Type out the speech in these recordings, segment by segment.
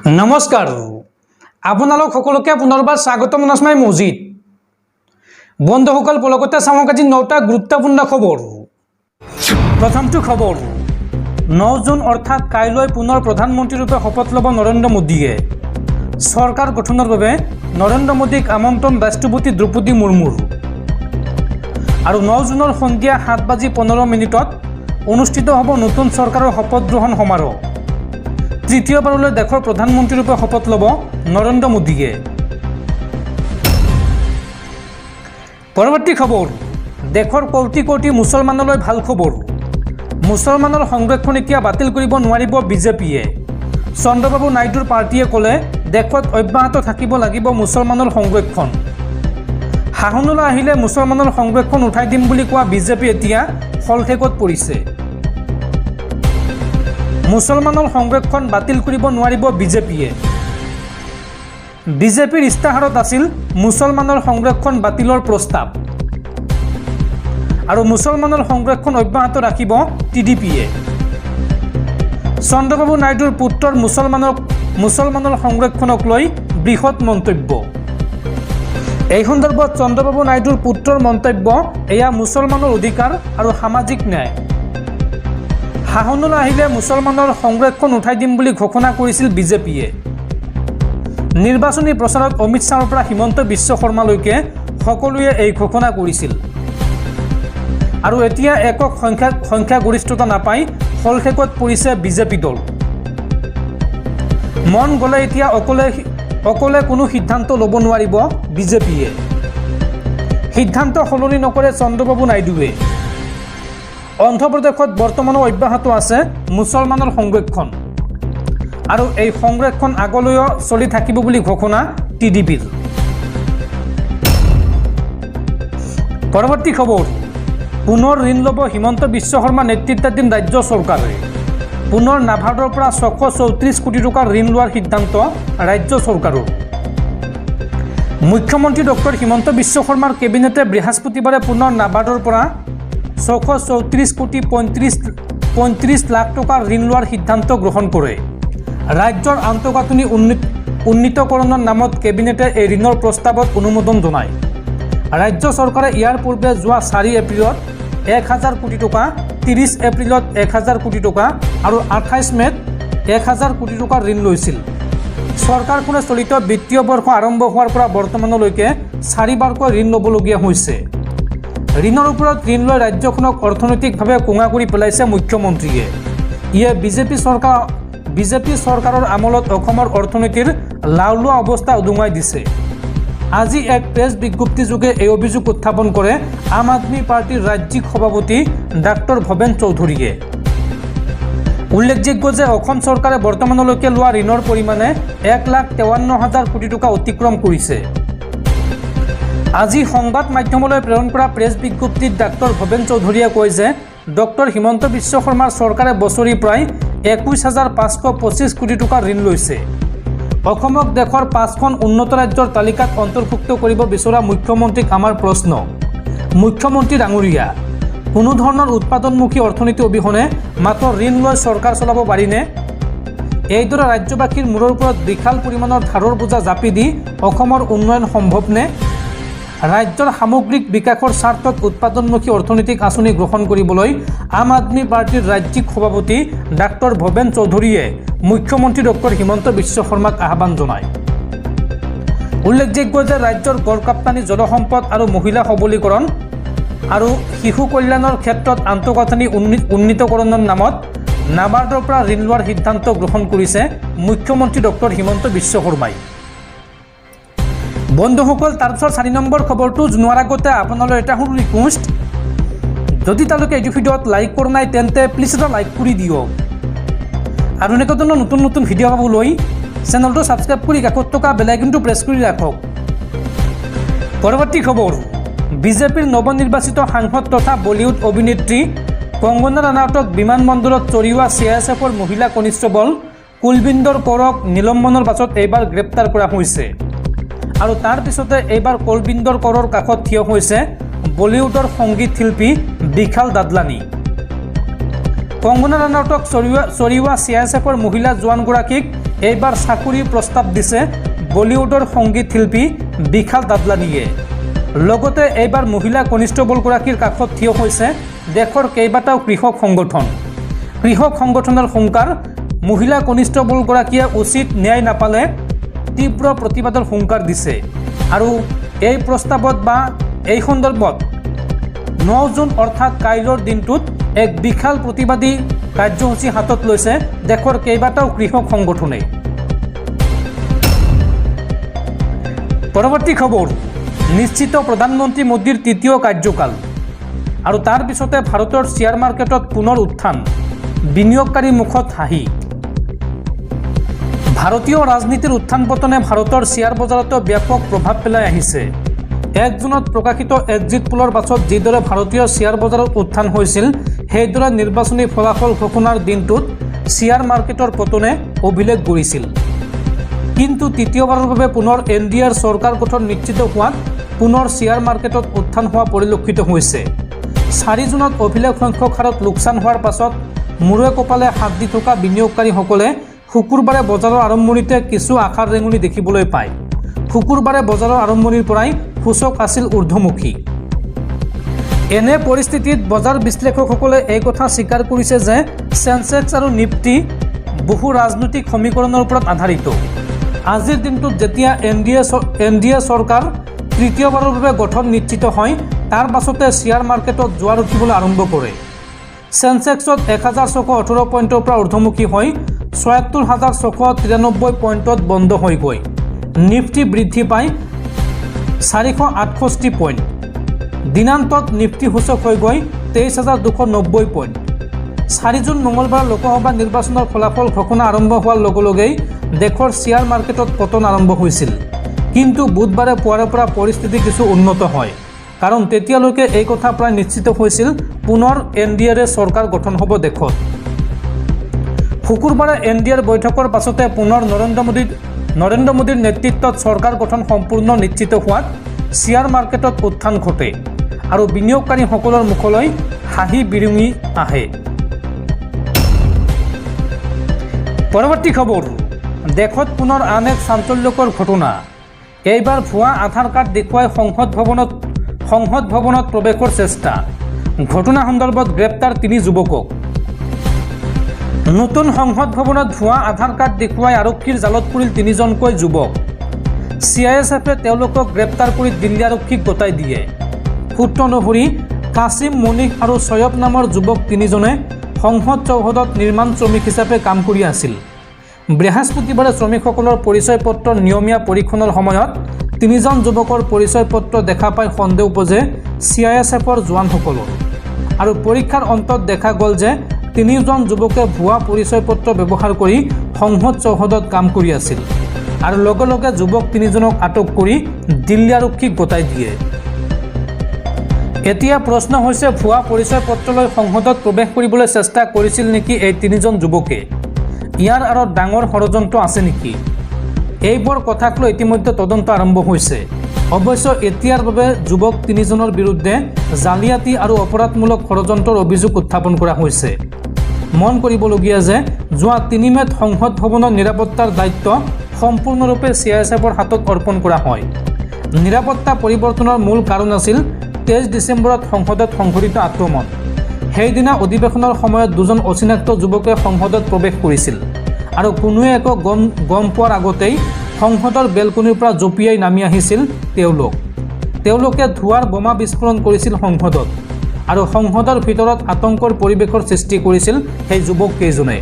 নমস্কাৰ আপোনালোক সকলোকে পুনৰবাৰ স্বাগতম জনাই মজিদ বন্ধুসকল পলকতে চাওক আজি 9টা গুৰুত্বপূৰ্ণ খবৰ। প্ৰথমটো খবৰ 9 জুন অৰ্থাৎ কাইলৈ পুনৰ প্ৰধানমন্ত্ৰী ৰূপে শপত ল'ব নৰেন্দ্ৰ মোদীয়ে। চৰকাৰ গঠনৰ বাবে নৰেন্দ্ৰ মোদীক আমন্ত্ৰণ ৰাষ্ট্ৰপতি দ্ৰৌপদী মুৰ্মুৰ। আৰু 9 জুনৰ সন্ধিয়া 7:15 অনুষ্ঠিত হ'ব নতুন চৰকাৰৰ শপত গ্ৰহণ সমাৰোহ। তৃতীয়বাৰলৈ দেশৰ প্ৰধানমন্ত্ৰী ৰূপে শপত ল'ব নৰেন্দ্ৰ মোদীয়ে। পৰৱৰ্তী খবৰ দেশৰ কোটি কোটি মুছলমানলৈ ভাল খবৰ। মুছলমানৰ সংৰক্ষণ এতিয়া বাতিল কৰিব নোৱাৰিব বিজেপিয়ে। চন্দ্ৰবাবু নাইডুৰ পাৰ্টীয়ে ক'লে দেশত অব্যাহত থাকিব লাগিব মুছলমানৰ সংৰক্ষণ। শাসনলৈ আহিলে মুছলমানৰ সংৰক্ষণ উঠাই দিম বুলি কোৱা বিজেপি এতিয়া শলঠেকত পৰিছে। মুছলমানৰ সংৰক্ষণ বাতিল কৰিব নোৱাৰিব বিজেপিয়ে। বিজেপিৰ ইস্তাহাৰত আছিল মুছলমানৰ সংৰক্ষণ বাতিলৰ প্ৰস্তাৱ। আৰু মুছলমানৰ সংৰক্ষণ অব্যাহত ৰাখিব টিডিপিয়ে। চন্দ্ৰবাবু নাইডুৰ পুত্ৰৰ মুছলমানৰ সংৰক্ষণক লৈ বৃহৎ মন্তব্য। এই সন্দৰ্ভত চন্দ্ৰবাবু নাইডুৰ পুত্ৰৰ মন্তব্য এয়া মুছলমানৰ অধিকাৰ আৰু সামাজিক ন্যায়। শাসনলৈ আহিলে মুছলমানৰ সংৰক্ষণ উঠাই দিম বুলি ঘোষণা কৰিছিল বিজেপিয়ে। নিৰ্বাচনী প্ৰচাৰত অমিত শ্বাহৰ পৰা হিমন্ত বিশ্ব শৰ্মালৈকে সকলোৱে এই ঘোষণা কৰিছিল। আৰু এতিয়া একক সংখ্যাগৰিষ্ঠতা নাপাই শলঠেকত পৰিছে বিজেপি দল। মন গ'লে এতিয়া অকলে কোনো সিদ্ধান্ত ল'ব নোৱাৰিব বিজেপিয়ে। সিদ্ধান্ত সলনি নকৰে চন্দ্ৰবাবু নাইডুৱে। অন্ধ্ৰপ্ৰদেশত বৰ্তমানো অব্যাহত আছে মুছলমানৰ সংৰক্ষণ। আৰু এই সংৰক্ষণ আগলৈও চলি থাকিব বুলি ঘোষণা টিডিপিৰ। পৰৱৰ্তী খবৰ পুনৰ ঋণ ল'ব হিমন্ত বিশ্ব শৰ্মা নেতৃত্বাধীন ৰাজ্য চৰকাৰে। পুনৰ নাবাৰ্ডৰ পৰা 634 কোটি টকাৰ ঋণ লোৱাৰ সিদ্ধান্ত ৰাজ্য চৰকাৰৰ। মুখ্যমন্ত্ৰী ডক্টৰ হিমন্ত বিশ্ব শৰ্মাৰ কেবিনেটে বৃহস্পতিবাৰে পুনৰ নাবাৰ্ডৰ পৰা 634 কোটি 35 লাখ টকাৰ ঋণ লোৱাৰ সিদ্ধান্ত গ্ৰহণ কৰে। ৰাজ্যৰ আন্তঃগাঁথনি উন্নীতকৰণৰ নামত কেবিনেটে এই ঋণৰ প্ৰস্তাৱত অনুমোদন জনায়। ৰাজ্য চৰকাৰে ইয়াৰ পূৰ্বে যোৱা 4 এপ্ৰিলত 1000 কোটি টকা, 30 এপ্ৰিলত 1000 কোটি টকা আৰু 28 মে'ত 1000 কোটি টকাৰ ঋণ লৈছিল। চৰকাৰখনে চলিত বিত্তীয় বৰ্ষ আৰম্ভ হোৱাৰ পৰা বৰ্তমানলৈকে 4বাৰকৈ ঋণ ল'বলগীয়া হৈছে। ঋণৰ ওপৰত ঋণ লৈ ৰাজ্যখনক অৰ্থনৈতিকভাৱে কোঙা কৰি পেলাইছে মুখ্যমন্ত্ৰীয়ে। ইয়ে বিজেপি চৰকাৰৰ আমোলত অসমৰ অৰ্থনীতিৰ লাওলোৱা অৱস্থা উদঙাই দিছে। আজি এক প্ৰেছ বিজ্ঞপ্তিযোগে এই অভিযোগ উত্থাপন কৰে আম আদমি পাৰ্টীৰ ৰাজ্যিক সভাপতি ডাক্তৰ ভৱেন চৌধুৰীয়ে। উল্লেখযোগ্য যে অসম চৰকাৰে বৰ্তমানলৈকে লোৱা ঋণৰ পৰিমাণে 1,53,000 কোটি টকা অতিক্ৰম কৰিছে। আজি সংবাদ মাধ্যমলৈ প্ৰেৰণ কৰা প্ৰেছ বিজ্ঞপ্তিত ডাক্তৰ ভৱেন চৌধুৰীয়ে কয় যে ডক্টৰ হিমন্ত বিশ্ব শৰ্মাৰ চৰকাৰে বছৰি প্ৰায় 21,525 কোটি টকাৰ ঋণ লৈছে। অসমক দেশৰ 5খন উন্নত ৰাজ্যৰ তালিকাত অন্তৰ্ভুক্ত কৰিব বিচৰা মুখ্যমন্ত্ৰীক আমাৰ প্ৰশ্ন। মুখ্যমন্ত্ৰী ডাঙৰীয়া, কোনো ধৰণৰ উৎপাদনমুখী অৰ্থনীতি অবিহনে মাত্ৰ ঋণ লৈ চৰকাৰ চলাব পাৰিনে? এইদৰে ৰাজ্যবাসীৰ মূৰৰ ওপৰত বিশাল পৰিমাণৰ ধাৰৰ বোজা জাপি দি অসমৰ উন্নয়ন সম্ভৱনে? ৰাজ্যৰ সামগ্ৰিক বিকাশৰ স্বাৰ্থত উৎপাদনমুখী অৰ্থনৈতিক আঁচনি গ্ৰহণ কৰিবলৈ আম আদমি পাৰ্টীৰ ৰাজ্যিক সভাপতি ডাক্তৰ ভৱেন চৌধুৰীয়ে মুখ্যমন্ত্ৰী ডক্টৰ হিমন্ত বিশ্ব শৰ্মাক আহ্বান জনায়। উল্লেখযোগ্য যে ৰাজ্যৰ গড়কাপ্তানি, জলসম্পদ আৰু মহিলা সবলীকৰণ আৰু শিশু কল্যাণৰ ক্ষেত্ৰত আন্তঃগাঁথনি উন্নীতকৰণৰ নামত নাবাৰ্ডৰ পৰা ঋণ লোৱাৰ সিদ্ধান্ত গ্ৰহণ কৰিছে মুখ্যমন্ত্ৰী ডক্টৰ হিমন্ত বিশ্ব শৰ্মাই। বন্ধুসকল, তাৰপিছত 4 নম্বৰ খবৰটো জনোৱাৰ আগতে আপোনালৈ এটা সৰু ৰিকুৱেষ্ট, যদি তেওঁলোকে এইটো ভিডিঅ'ত লাইক কৰা নাই তেন্তে প্লিজ এটা লাইক কৰি দিয়ক। আৰু এনেকুৱা ধৰণৰ নতুন নতুন ভিডিঅ' পাবলৈ চেনেলটো ছাবস্ক্ৰাইব কৰি কাষত থকা বেল আইকনটো প্ৰেছ কৰি ৰাখক। পৰৱৰ্তী খবৰ বিজেপিৰ নৱনিৰ্বাচিত সাংসদ তথা বলিউড অভিনেত্ৰী কংগনা ৰানাৱটক বিমানবন্দৰত চৰিওৱা CISFৰ মহিলা কনিষ্টবল কুলবিন্দৰ কৰক নিলম্বনৰ পাছত এইবাৰ গ্ৰেপ্তাৰ কৰা হৈছে। আৰু তাৰ পিছতে এইবাৰ কুলবিন্দৰ কৰৰ কাষত থিয় হৈছে বলিউডৰ সংগীত শিল্পী বিশাল দাদলানী। কংগনা ৰানাৱটক চৰিওৱা CISFৰ মহিলা জোৱানগৰাকীক এইবাৰ চাকৰিৰ প্ৰস্তাৱ দিছে বলিউডৰ সংগীত শিল্পী বিশাল দাদলানীয়ে। লগতে এইবাৰ মহিলা কনিষ্টেবলগৰাকীৰ কাষত থিয় হৈছে দেশৰ কেইবাটাও কৃষক সংগঠন। কৃষক সংগঠনৰ হুংকাৰ, মহিলা কনিষ্টেবলগৰাকীয়ে উচিত ন্যায় নাপালে তীব্ৰ প্ৰতিবাদৰ হুংকাৰ দিছে। আৰু এই প্ৰস্তাৱত বা এই সন্দৰ্ভত 9 জুন অৰ্থাৎ কাইলৈৰ দিনটোত এক বিশাল প্ৰতিবাদী কাৰ্যসূচী হাতত লৈছে দেশৰ কেইবাটাও কৃষক সংগঠনে। পৰৱৰ্তী খবৰ, নিশ্চিত প্ৰধানমন্ত্ৰী মোদীৰ তৃতীয় কাৰ্যকাল। আৰু তাৰ পিছতে ভাৰতৰ শ্বেয়াৰ মাৰ্কেটত পুনৰ উত্থান, বিনিয়োগকাৰীৰ মুখত হাঁহি। ভাৰতীয় ৰাজনীতিৰ উত্থান পতনে ভাৰতৰ শ্বেয়াৰ বজাৰতো ব্যাপক প্ৰভাৱ পেলাই আহিছে। 1 জুনত প্ৰকাশিত এক্সিট পোলৰ পাছত যিদৰে ভাৰতীয় শ্বেয়াৰ বজাৰত উত্থান হৈছিল, সেইদৰে নিৰ্বাচনী ফলাফল ঘোষণাৰ দিনটোত শ্বেয়াৰ মাৰ্কেটৰ পতনে অভিলেখ গঢ়িছিল। কিন্তু তৃতীয়বাৰৰ বাবে পুনৰ NDAৰ চৰকাৰ গঠন নিশ্চিত হোৱাত পুনৰ শ্বেয়াৰ মাৰ্কেটত উত্থান হোৱা পৰিলক্ষিত হৈছে। 4 জুনত অভিলেখ সংখ্যক হাৰত লোকচান হোৱাৰ পাছত মূৰে কপালে হাত দি থকা বিনিয়োগকাৰীসকলে শুকুৰবাৰে বজাৰৰ আৰম্ভণিতে কিছু আশাৰ ৰেঙনি দেখিবলৈ পায়। শুকুৰবাৰে বজাৰৰ আৰম্ভণিৰ পৰাই সূচক আছিল ঊৰ্ধ্বমুখী। এনে পৰিস্থিতিত বজাৰ বিশ্লেষকসকলে এই কথা স্বীকাৰ কৰিছে যে সেন্সেক্স আৰু নিফটি বহু ৰাজনৈতিক সমীকৰণৰ ওপৰত আধাৰিত। আজিৰ দিনটোত যেতিয়া NDA চৰকাৰ তৃতীয়বাৰৰ বাবে গঠন নিশ্চিত হয়, তাৰ পাছতে শ্বেয়াৰ মাৰ্কেটত জোৱাৰ উঠিবলৈ আৰম্ভ কৰে। সেন্সেক্সত 1618 পইণ্টৰ পৰা ঊৰ্ধ্বমুখী হৈ 74693 পইণ্টত বন্ধ হৈ গৈ নিফটি বৃদ্ধি পায় 468 পইণ্ট। দিনান্তত নিফটি সূচক হৈ গৈ 23290 পইণ্ট। 4 জুন মঙলবাৰ লোকসভা নিৰ্বাচনৰ ফলাফল ঘোষণা আৰম্ভ হোৱাৰ লগে লগেই দেশৰ শ্বেয়াৰ মাৰ্কেটত পতন আৰম্ভ হৈছিল। কিন্তু বুধবাৰে পুৱাৰে পৰা পৰিস্থিতি কিছু উন্নত হয়, কাৰণ তেতিয়ালৈকে এই কথা প্ৰায় নিশ্চিত হৈছিল পুনৰ NDAৰ চৰকাৰ গঠন হ'ব দেশত। শুকুৰবাৰে NDAৰ বৈঠকৰ পাছতে পুনৰ নৰেন্দ্ৰ মোদীৰ নেতৃত্বত চৰকাৰ গঠন সম্পূৰ্ণ নিশ্চিত হোৱাত শ্বেয়াৰ মাৰ্কেটত উত্থান ঘটে আৰু বিনিয়োগকাৰীসকলৰ মুখলৈ হাঁহি বিৰিঙি আহে। পৰৱৰ্তী খবৰ, দেশত পুনৰ আন এক চাঞ্চল্যকৰ ঘটনা। এইবাৰ ভুৱা আধাৰ কাৰ্ড দেখুৱাই সংসদ ভৱনত প্ৰৱেশৰ চেষ্টা। ঘটনা সন্দৰ্ভত গ্ৰেপ্তাৰ 3 যুৱকক। নতুন সংসদ ভৱনত ভুৱা আধাৰ কাৰ্ড দেখুৱাই আৰক্ষীৰ জালত পৰিল 3জনকৈ যুৱক। CISFে তেওঁলোকক গ্ৰেপ্তাৰ কৰি দিল্লী আৰক্ষীক গতাই দিয়ে। সূত্ৰ অনুসৰি কাছিম, মনিক আৰু ছয়ব নামৰ যুৱক 3জনে সংসদ চৌহদত নিৰ্মাণ শ্ৰমিক হিচাপে কাম কৰি আছিল। বৃহস্পতিবাৰে শ্ৰমিকসকলৰ পৰিচয় পত্ৰৰ নিয়মীয়া পৰীক্ষণৰ সময়ত 3জন যুৱকৰ পৰিচয় পত্ৰ দেখা পাই সন্দেহ উপজে CISFৰ জোৱানসকলৰ। আৰু পৰীক্ষাৰ অন্তত দেখা গ'ল যে 3জন যুৱকে ভুৱা পৰিচয় পত্ৰ ব্যৱহাৰ কৰি সংসদ চৌহদত কাম কৰি আছিল আৰু লগে লগে যুৱক 3জনক আটক কৰি দিল্লী আৰক্ষীক গতাই দিয়ে। এতিয়া প্ৰশ্ন হৈছে, ভুৱা পৰিচয় পত্ৰ লৈ সংসদত প্ৰৱেশ কৰিবলৈ চেষ্টা কৰিছিল নেকি এই 3জন যুৱকে? ইয়াৰ আঁৰত ডাঙৰ ষড়যন্ত্ৰ আছে নেকি? এইবোৰ কথাক লৈ ইতিমধ্যে তদন্ত আৰম্ভ হৈছে। অৱশ্য এতিয়াৰ বাবে যুৱক 3জনৰ বিৰুদ্ধে জালিয়াতি আৰু অপৰাধমূলক ষড়যন্ত্ৰৰ অভিযোগ উত্থাপন কৰা হৈছে। মন কৰিবলগীয়া যে যোৱা 3 মে'ত সংসদ ভৱনৰ নিৰাপত্তাৰ দায়িত্ব সম্পূৰ্ণৰূপে CISFৰ হাতত অৰ্পণ কৰা হয়। নিৰাপত্তা পৰিৱৰ্তনৰ মূল কাৰণ আছিল 23 ডিচেম্বৰত সংসদত সংঘটিত আক্ৰমণ। সেইদিনা অধিৱেশনৰ সময়ত 2জন অচিনাক্ত যুৱকে সংসদত প্ৰৱেশ কৰিছিল আৰু কোনোৱে একো গম পোৱাৰ আগতেই সংসদৰ বেলকনিৰ পৰা জঁপিয়াই নামি আহিছিল তেওঁলোকে ধোঁৱাৰ বোমা বিস্ফোৰণ কৰিছিল সংসদত আৰু সংসদৰ ভিতৰত আতংকৰ পৰিৱেশৰ সৃষ্টি কৰিছিল সেই যুৱককেইজনে।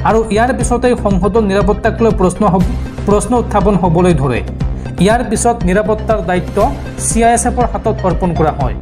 আৰু ইয়াৰ পিছতেই সংসদৰ নিৰাপত্তাক লৈ প্ৰশ্ন উত্থাপন হ'বলৈ ধৰে। ইয়াৰ পিছত নিৰাপত্তাৰ দায়িত্ব CISFৰ হাতত অৰ্পণ কৰা হয়।